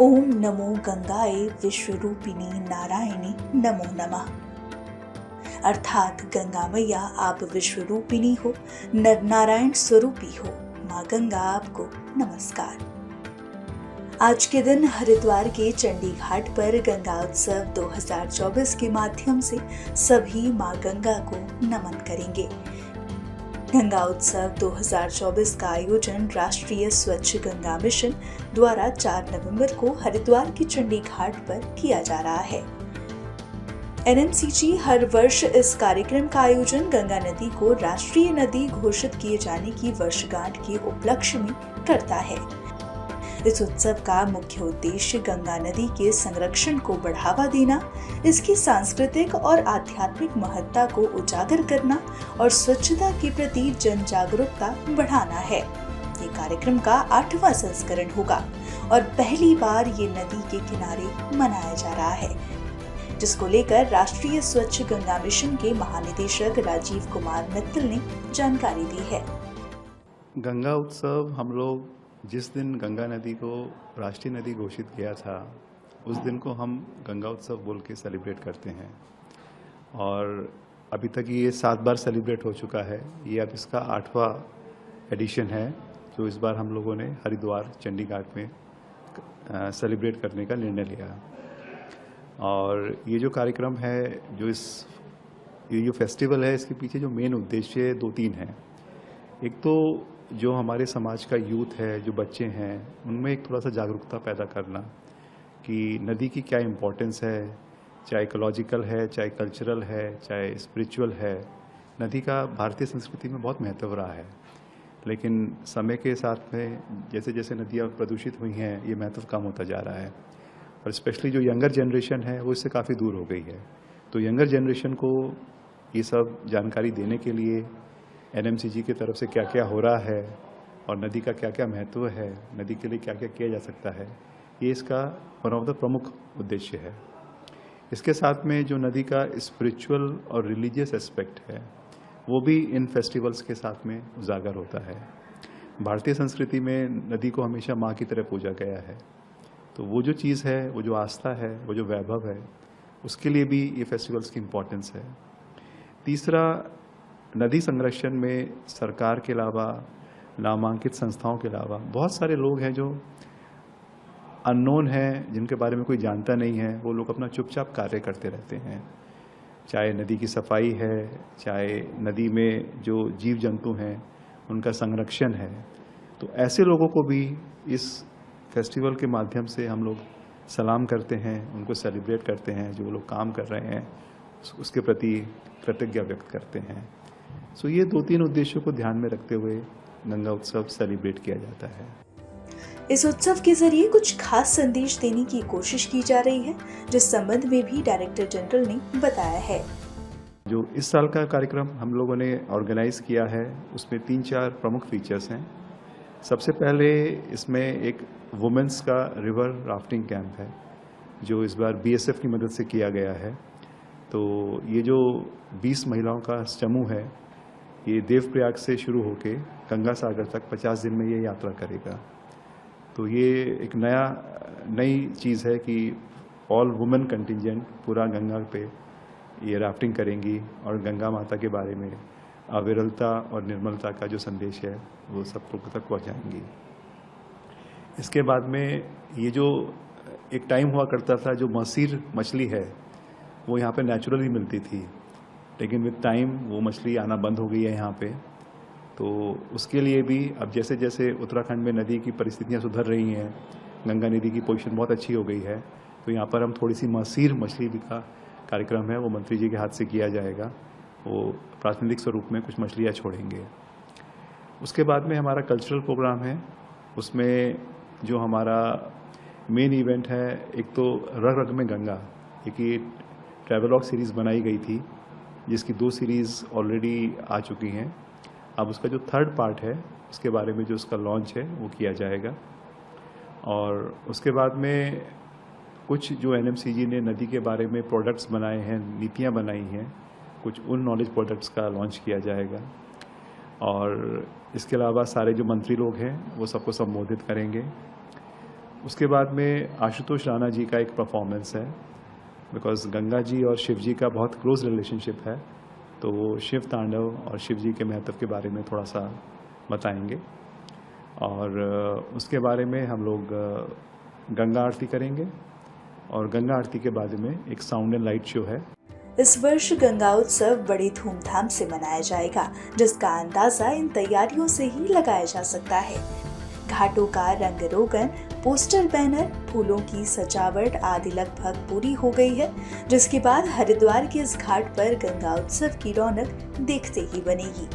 ओम नमो गंगाए विश्वरूपिणी नारायणी नमो नमः। अर्थात गंगा मैया आप विश्वरूपिणी हो, नर नारायण स्वरूपी हो। माँ गंगा आपको नमस्कार। आज के दिन हरिद्वार के चंडी घाट पर गंगा उत्सव 2024 के माध्यम से सभी माँ गंगा को नमन करेंगे। गंगा उत्सव 2024 का आयोजन राष्ट्रीय स्वच्छ गंगा मिशन द्वारा 4 नवंबर को हरिद्वार के चंडी घाट पर किया जा रहा है। एनएमसीजी हर वर्ष इस कार्यक्रम का आयोजन गंगा नदी को राष्ट्रीय नदी घोषित किए जाने की वर्षगांठ के उपलक्ष्य में करता है। इस उत्सव का मुख्य उद्देश्य गंगा नदी के संरक्षण को बढ़ावा देना, इसकी सांस्कृतिक और आध्यात्मिक महत्ता को उजागर करना और स्वच्छता के प्रति जन जागरूकता बढ़ाना है। ये कार्यक्रम का 8वां संस्करण होगा और पहली बार ये नदी के किनारे मनाया जा रहा है, जिसको लेकर राष्ट्रीय स्वच्छ गंगा मिशन के महानिदेशक राजीव कुमार मित्तल ने जानकारी दी है। गंगा उत्सव हम लोग जिस दिन गंगा नदी को राष्ट्रीय नदी घोषित किया था, उस दिन को हम गंगा उत्सव बोल के सेलिब्रेट करते हैं और अभी तक ये 7 बार सेलिब्रेट हो चुका है। ये अब इसका 8वां एडिशन है जो इस बार हम लोगों ने हरिद्वार चंडी घाट में सेलिब्रेट करने का निर्णय लिया। और ये जो कार्यक्रम है, ये जो फेस्टिवल है, इसके पीछे जो मेन उद्देश्य 2-3 हैं। एक तो जो हमारे समाज का यूथ है, जो बच्चे हैं, उनमें एक थोड़ा सा जागरूकता पैदा करना कि नदी की क्या इम्पोर्टेंस है, चाहे इकोलॉजिकल है, चाहे कल्चरल है, चाहे स्पिरिचुअल है। नदी का भारतीय संस्कृति में बहुत महत्व रहा है, लेकिन समय के साथ में जैसे जैसे नदियाँ प्रदूषित हुई हैं, ये महत्व कम होता जा रहा है और स्पेशली जो यंगर जनरेशन है वो इससे काफ़ी दूर हो गई है। तो यंगर जनरेशन को ये सब जानकारी देने के लिए एनएमसीजी की तरफ से क्या क्या हो रहा है और नदी का क्या क्या महत्व है, नदी के लिए क्या क्या किया जा सकता है, ये इसका वन ऑफ द प्रमुख उद्देश्य है। इसके साथ में जो नदी का स्पिरिचुअल और रिलीजियस एस्पेक्ट है, वो भी इन फेस्टिवल्स के साथ में उजागर होता है। भारतीय संस्कृति में नदी को हमेशा माँ की तरह पूजा गया है, तो वो जो चीज़ है, वो जो आस्था है, वो जो वैभव है, उसके लिए भी ये फेस्टिवल्स की इम्पोर्टेंस है। तीसरा, नदी संरक्षण में सरकार के अलावा, नामांकित संस्थाओं के अलावा बहुत सारे लोग हैं जो अननोन हैं, जिनके बारे में कोई जानता नहीं है। वो लोग अपना चुपचाप कार्य करते रहते हैं, चाहे नदी की सफाई है, चाहे नदी में जो जीव जंतु हैं उनका संरक्षण है। तो ऐसे लोगों को भी इस फेस्टिवल के माध्यम से हम लोग सलाम करते हैं, उनको सेलिब्रेट करते हैं। जो लोग काम कर रहे हैं उसके प्रति कृतज्ञता व्यक्त करते हैं। सो ये 2-3 उद्देश्यों को ध्यान में रखते हुए गंगा उत्सव सेलिब्रेट किया जाता है। इस उत्सव के जरिए कुछ खास संदेश देने की कोशिश की जा रही है, जिस संबंध में भी डायरेक्टर जनरल ने बताया है। जो इस साल का कार्यक्रम हम लोगों ने ऑर्गेनाइज किया है, उसमें 3-4 प्रमुख फीचर्स हैं। सबसे पहले इसमें एक वुमेन्स का रिवर राफ्टिंग कैंप है, जो इस बार बीएसएफ की मदद से किया गया है। तो ये जो 20 महिलाओं का समूह है, ये देवप्रयाग से शुरू होके गंगा सागर तक 50 दिन में ये यात्रा करेगा। तो ये एक नई चीज़ है कि ऑल वुमेन कंटिंजेंट पूरा गंगा पे ये राफ्टिंग करेंगी और गंगा माता के बारे में अविरलता और निर्मलता का जो संदेश है वो सब लोगों तक पहुँचाएंगी। इसके बाद में ये जो एक टाइम हुआ करता था, जो मसीर मछली है वो यहाँ पे नेचुरली मिलती थी, लेकिन विद टाइम वो मछली आना बंद हो गई है यहाँ पे। तो उसके लिए भी अब जैसे जैसे उत्तराखंड में नदी की परिस्थितियाँ सुधर रही हैं, गंगा नदी की पोजीशन बहुत अच्छी हो गई है, तो यहाँ पर हम थोड़ी सी मसीर मछली का कार्यक्रम है वो मंत्री जी के हाथ से किया जाएगा। वो प्रातिनिधिक स्वरूप में कुछ मछलियाँ छोड़ेंगे। उसके बाद में हमारा कल्चरल प्रोग्राम है, उसमें जो हमारा मेन इवेंट है, एक तो रग रग में गंगा, एक ये ट्रैवलॉग सीरीज़ बनाई गई थी जिसकी 2 सीरीज़ ऑलरेडी आ चुकी हैं। अब उसका जो 3rd पार्ट है, उसके बारे में जो उसका लॉन्च है वो किया जाएगा। और उसके बाद में कुछ जो एनएमसीजी ने नदी के बारे में प्रोडक्ट्स बनाए हैं, नीतियाँ बनाई हैं, कुछ उन नॉलेज प्रोडक्ट्स का लॉन्च किया जाएगा। और इसके अलावा सारे जो मंत्री लोग हैं वो सबको संबोधित करेंगे। उसके बाद में आशुतोष राणा जी का एक परफॉर्मेंस है, बिकॉज गंगा जी और शिव जी का बहुत क्लोज रिलेशनशिप है, तो वो शिव तांडव और शिव जी के महत्व के बारे में थोड़ा सा बताएंगे। और उसके बारे में हम लोग गंगा आरती करेंगे, और गंगा आरती के बाद में एक साउंड एंड लाइट शो है। इस वर्ष गंगा उत्सव बड़ी धूमधाम से मनाया जाएगा, जिसका अंदाजा इन तैयारियों से ही लगाया जा सकता है। घाटों का रंग रोगन, पोस्टर बैनर, फूलों की सजावट आदि लगभग पूरी हो गई है, जिसके बाद हरिद्वार के इस घाट पर गंगा उत्सव की रौनक देखते ही बनेगी।